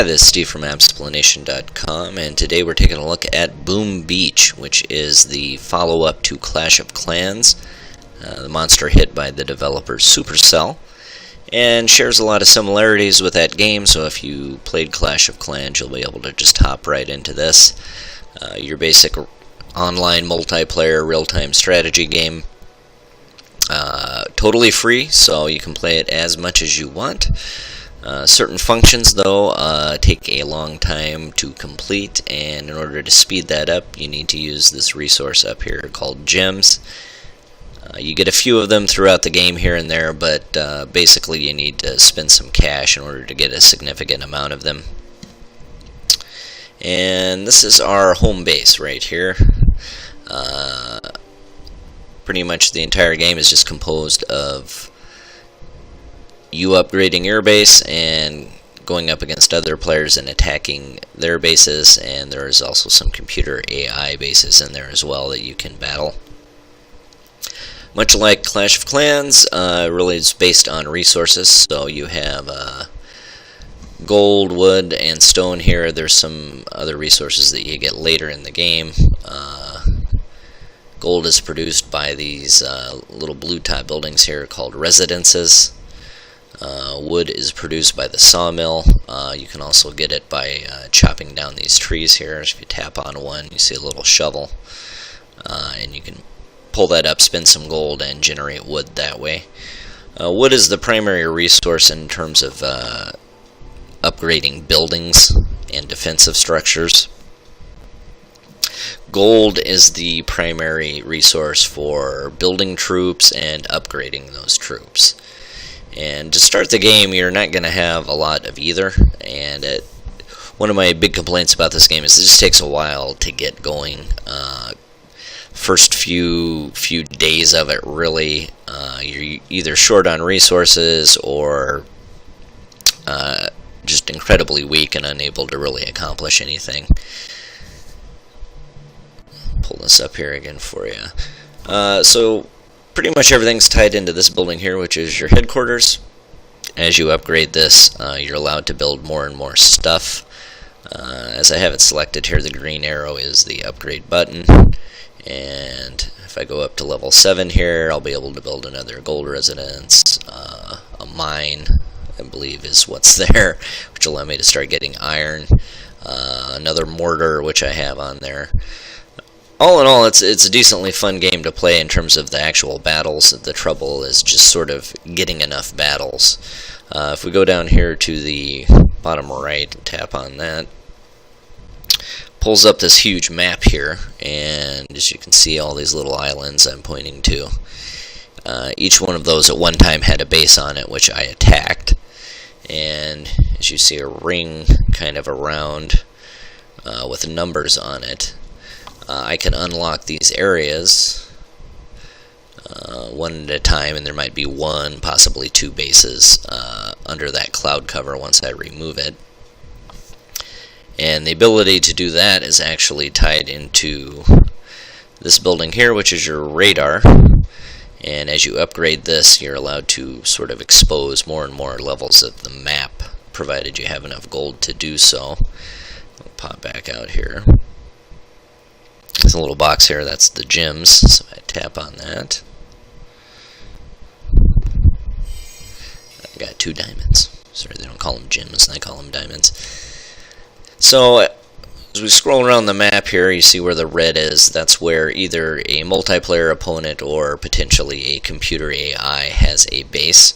Hi, this is Steve from appsplanation.com, and today we're taking a look at Boom Beach, which is the follow-up to Clash of Clans, the monster hit by the developer SuperCell, and shares a lot of similarities with that game. So if you played Clash of Clans, you'll be able to just hop right into this. Your basic online multiplayer real-time strategy game. Totally free, so you can play it as much as you want. Certain functions, though, take a long time to complete, and in order to speed that up, you need to use this resource up here called gems. You get a few of them throughout the game here and there, but basically you need to spend some cash in order to get a significant amount of them. And this is our home base right here. Pretty much the entire game is just composed of you upgrading your base and going up against other players and attacking their bases, and there is also some computer AI bases in there as well that you can battle. Much like Clash of Clans, really it's based on resources, so you have gold, wood, and stone here. There's some other resources that you get later in the game. Gold is produced by these little blue top buildings here called residences. Wood is produced by the sawmill. You can also get it by chopping down these trees here. If you tap on one, you see a little shovel, and you can pull that up, spin some gold, and generate wood that way. Wood is the primary resource in terms of upgrading buildings and defensive structures. Gold is the primary resource for building troops and upgrading those troops. And to start the game, you're not going to have a lot of either, and one of my big complaints about this game is it just takes a while to get going. First few days of it, really, you're either short on resources or just incredibly weak and unable to really accomplish anything. Pull this up here again for you. So pretty much everything's tied into this building here, which is your headquarters. As you upgrade this, you're allowed to build more and more stuff. As I have it selected here, the green arrow is the upgrade button. And if I go up to level 7 here, I'll be able to build another gold residence, a mine, I believe is what's there, which will allow me to start getting iron, another mortar, which I have on there. All in all, it's a decently fun game to play in terms of the actual battles. The trouble is just sort of getting enough battles. If we go down here to the bottom right and tap on that, pulls up this huge map here, and as you can see, all these little islands I'm pointing to. Each one of those at one time had a base on it, which I attacked. And as you see, a ring kind of around with numbers on it. I can unlock these areas one at a time, and there might be one, possibly two bases under that cloud cover once I remove it. And the ability to do that is actually tied into this building here, which is your radar. And as you upgrade this, you're allowed to sort of expose more and more levels of the map, provided you have enough gold to do so. I'll pop back out here. There's a little box here, that's the gems, so I tap on that. I got 2 diamonds. Sorry, they don't call them gems, they call them diamonds. So, as we scroll around the map here, you see where the red is. That's where either a multiplayer opponent or potentially a computer AI has a base.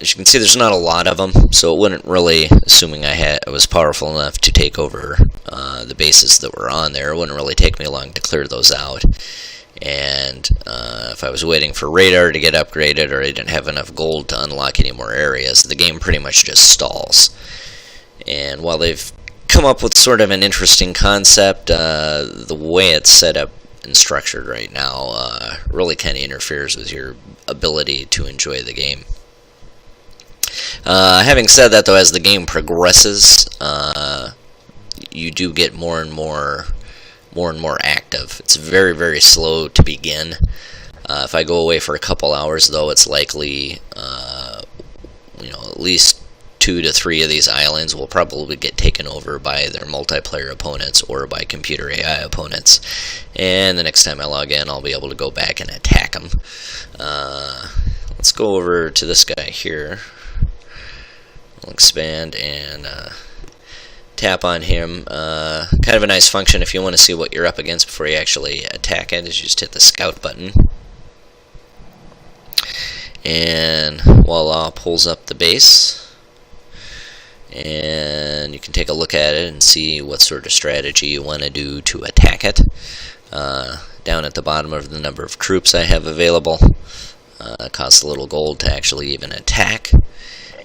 As you can see, there's not a lot of them, so it wouldn't really, assuming I was powerful enough to take over the bases that were on there, it wouldn't really take me long to clear those out. And if I was waiting for radar to get upgraded, or I didn't have enough gold to unlock any more areas, the game pretty much just stalls. And while they've come up with sort of an interesting concept, the way it's set up and structured right now really kind of interferes with your ability to enjoy the game. Having said that, though, as the game progresses, you do get more and more active. It's very, very slow to begin. If I go away for a couple hours, though, it's likely, at least 2 to 3 of these islands will probably get taken over by their multiplayer opponents or by computer AI opponents. And the next time I log in, I'll be able to go back and attack them. Let's go over to this guy here. I'll expand and tap on him. Kind of a nice function if you want to see what you're up against before you actually attack it, is you just hit the scout button. And voila, pulls up the base. And you can take a look at it and see what sort of strategy you want to do to attack it. Down at the bottom of the number of troops I have available. It costs a little gold to actually even attack.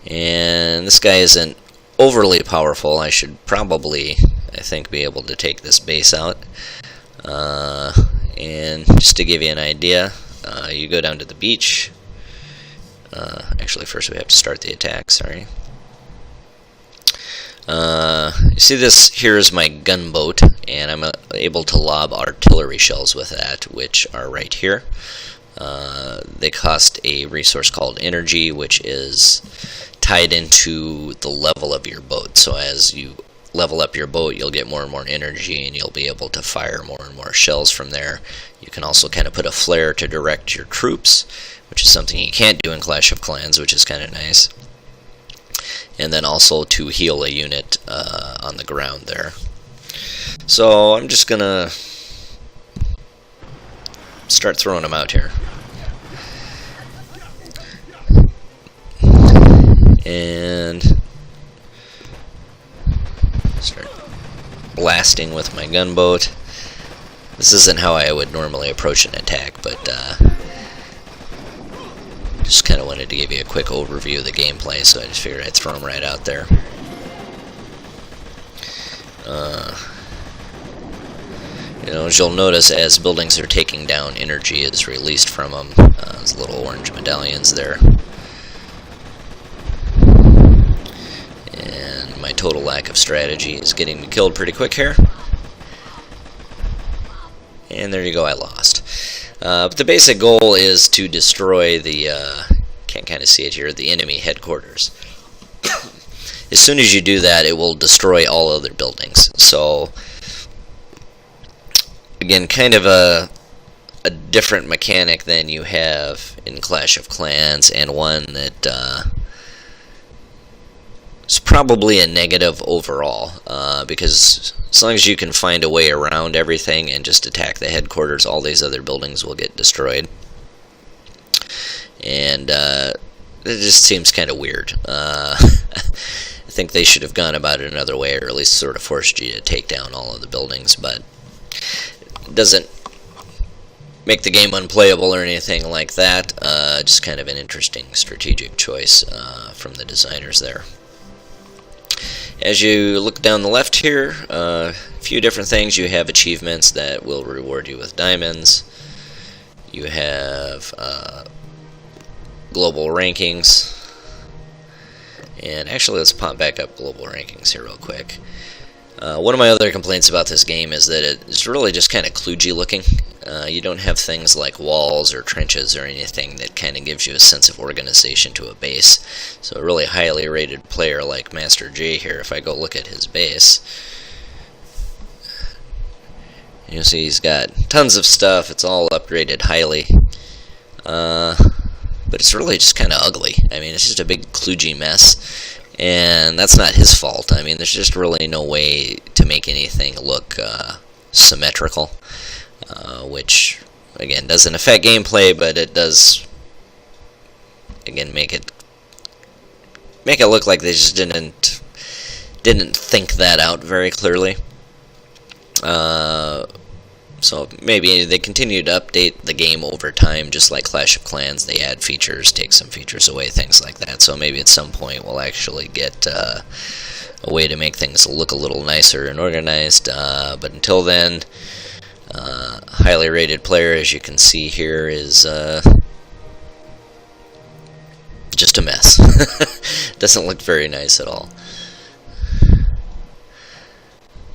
And this guy isn't overly powerful. I should probably, I think, be able to take this base out. And just to give you an idea, you go down to the beach. Actually, first we have to start the attack, sorry. You see this here is my gunboat, and I'm able to lob artillery shells with that, which are right here. They cost a resource called energy, which is tied into the level of your boat. So as you level up your boat, you'll get more and more energy, and you'll be able to fire more and more shells from there. You can also kind of put a flare to direct your troops, which is something you can't do in Clash of Clans, which is kind of nice. And then also to heal a unit on the ground there. So I'm just gonna start throwing them out here. And start blasting with my gunboat. This isn't how I would normally approach an attack, but just kind of wanted to give you a quick overview of the gameplay, so I just figured I'd throw them right out there. As you'll notice, as buildings are taking down, energy is released from them. There's little orange medallions there. And my total lack of strategy is getting me killed pretty quick here. And there you go, I lost. But the basic goal is to destroy the, can't kind of see it here, the enemy headquarters. As soon as you do that, it will destroy all other buildings. So, again, kind of a different mechanic than you have in Clash of Clans, and one that is probably a negative overall, because as long as you can find a way around everything and just attack the headquarters, all these other buildings will get destroyed. And it just seems kind of weird. I think they should have gone about it another way, or at least sort of forced you to take down all of the buildings, but it doesn't make the game unplayable or anything like that. Just kind of an interesting strategic choice from the designers there. As you look down the left here, a few different things. You have achievements that will reward you with diamonds. You have global rankings. And actually, let's pop back up global rankings here real quick. One of my other complaints about this game is that it's really just kind of kludgy looking. You don't have things like walls or trenches or anything that kind of gives you a sense of organization to a base. So a really highly rated player like Master J here, if I go look at his base, you'll see he's got tons of stuff. It's all upgraded highly. But it's really just kind of ugly. I mean, it's just a big kludgy mess. And that's not his fault. I mean, there's just really no way to make anything look symmetrical, which, again, doesn't affect gameplay, but it does, again, make it look like they just didn't think that out very clearly. So maybe they continue to update the game over time, just like Clash of Clans. They add features, take some features away, things like that. So maybe at some point we'll actually get a way to make things look a little nicer and organized. But until then, highly rated player, as you can see here, is just a mess. Doesn't look very nice at all.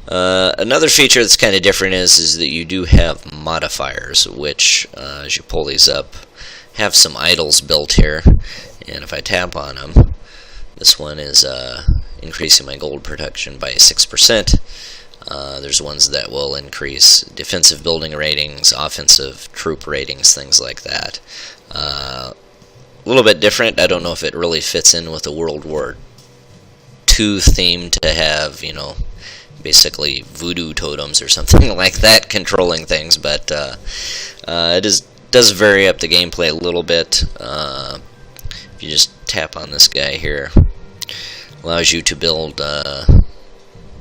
Another feature that's kind of different is that you do have modifiers, which, as you pull these up, have some idols built here. And if I tap on them, This one is increasing my gold production by 6%. There's ones that will increase defensive building ratings, offensive troop ratings, things like that. A little bit different. I don't know if it really fits in with the World War II theme to have, you know, basically voodoo totems or something like that controlling things, but it does vary up the gameplay a little bit. If you just tap on this guy here, allows you to build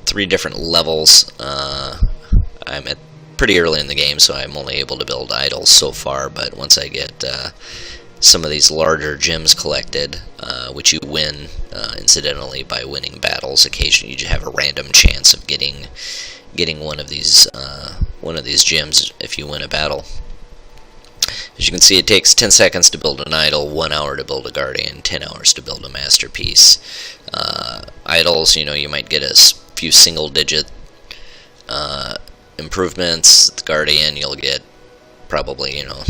3 different levels. I'm at pretty early in the game, so I'm only able to build idols so far, but once I get some of these larger gems collected, which you win incidentally by winning battles, occasionally you have a random chance of getting one of these gems if you win a battle. As you can see, it takes 10 seconds to build an idol, 1 hour to build a guardian, 10 hours to build a masterpiece. Idols, you know, you might get a few single-digit improvements. The guardian, you'll get probably, you know,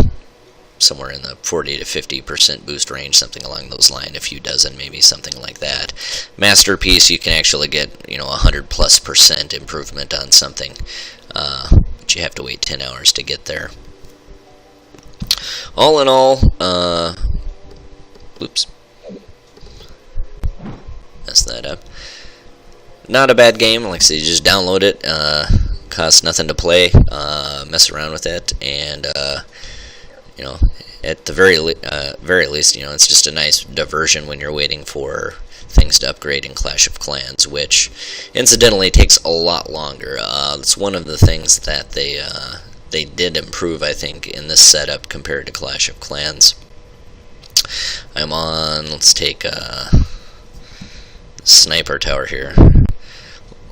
somewhere in the 40 to 50% boost range, something along those lines, a few dozen, maybe something like that. Masterpiece, you can actually get, you know, 100+% improvement on something, but you have to wait 10 hours to get there. All in all, oops, messed that up. Not a bad game. Like I said, you just download it. Costs nothing to play. Mess around with it, and you know, at the very least, you know, it's just a nice diversion when you're waiting for things to upgrade in Clash of Clans, which incidentally takes a lot longer. It's one of the things that they did improve, I think, in this setup compared to Clash of Clans. I'm on, let's take Sniper Tower here.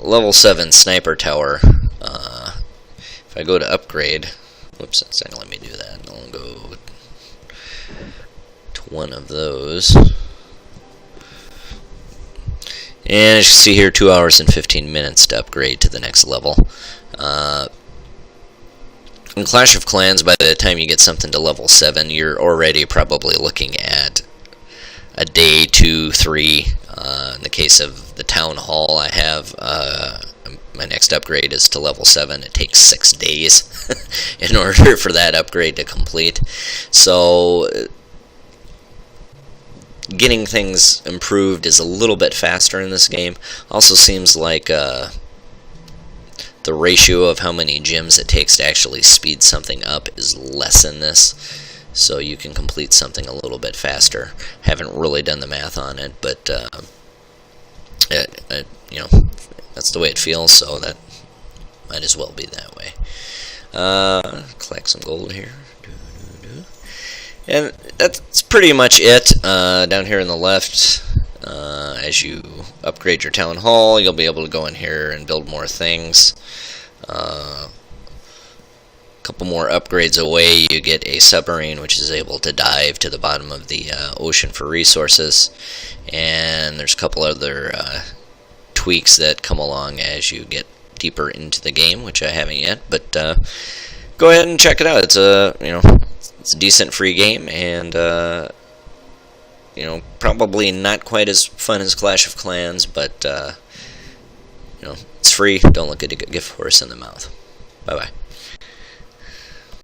Level 7 Sniper Tower. If I go to upgrade, whoops, it's not going to let me do that. I'll go to one of those. And as you can see here, 2 hours and 15 minutes to upgrade to the next level. In Clash of Clans, by the time you get something to level 7, you're already probably looking at a day, 2, 3. In the case of the Town Hall, I have my next upgrade is to level 7. It takes 6 days in order for that upgrade to complete. So getting things improved is a little bit faster in this game. Also seems like the ratio of how many gems it takes to actually speed something up is less in this, so you can complete something a little bit faster. Haven't really done the math on it, but you know, that's the way it feels, so that might as well be that way. Collect some gold here. And that's pretty much it. Down here on the left, as you upgrade your Town Hall, you'll be able to go in here and build more things. A couple more upgrades away, you get a submarine which is able to dive to the bottom of the ocean for resources. And there's a couple other tweaks that come along as you get deeper into the game, which I haven't yet, but go ahead and check it out. It's a, you know, it's a decent free game, and you know, probably not quite as fun as Clash of Clans, but you know, it's free. Don't look at a gift horse in the mouth. Bye bye.